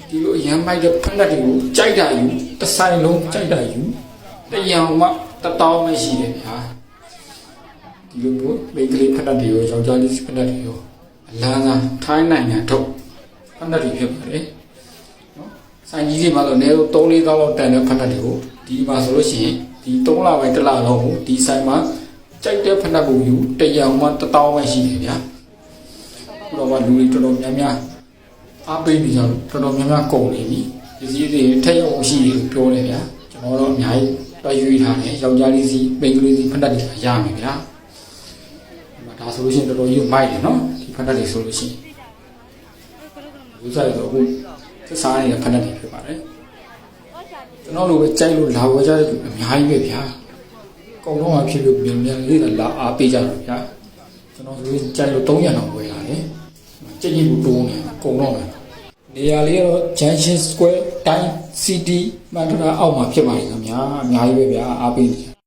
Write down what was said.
ဒီလိုအရန်မိုက်တဲ့ဖက်လက်တွေကိုကြိုက်တာယူတစ်ဆိုင်လုံးကြိုက်တာယူတရံမှ1000ပဲရှိတယ်ဗျာဒီလိုမျိုးမိန်းကလေးဖက်လက်တွေရောယောက်ျားလေးဖက်လက်တွေရောအလားစားထိုင်းနိုင်ငံထုတ်ဖက်လက်တွေဖြစ်ပါတယ်နော်ဆိုင်ကြီးတွေမှာတော့နေတော့3-4သောင်းလောက်တန်တဲ့ဖက်လက်တွေကိုဒီမှာဆိုလို့ရှိရင်ဒီ3လပိုင်း1လလုံးကိုဒီဆိုင်မှာကြိုက်တဲ့ဖက်လက်ကိုယူတရံမှ1000ပဲရှိတယ်ဗျာတော့လူတွေတော်တော်များများအားပေးနေကြလို့တော်တော်များများကုန်နေပြီဒီစည်းတွေထက်ရောက်ရှိတယ်ပြောတယ်ဗျာကျွန်တော်တော့အများကြီးတွားယူထားတယ်ယောက်ျားလေးစီမိန်းကလေးစီဖက်လက်တွေရမယ်ဗျာဒါဆိုလို့ရှိရင်တော်တော်ကြီးမိုက်တယ်နော်ဒီဖက်လက်တွေဆိုလို့ရှိရင်ဥစားရတော့အခုသစ္စာနေတဲ့ဖက်လက်တွေဖြစ်ပါတယ်ကျွန်တော်တို့ပဲကြိုက်လို့လာဝယ်ကြတဲ့အများကြီးပဲဗျာကုန်တော့မှဖြစ်လို့မြန်မြန်လေးလာအားပေးကြတော့ဗျာကျွန်တော်ဆိုရင်ကြိုက်လို့300လောက်ဝယ်လာတယ်ကြည့်ကြည့်ဘူးတိုးနေကုန်တော့မယ်နေရာလေးတော့ Junction Square တိုင်း City မှန်တော့အောက်မှာဖြစ်ပါလိမ့်ခင်ဗျာအများကြီးပဲဗျာအားပေးနေ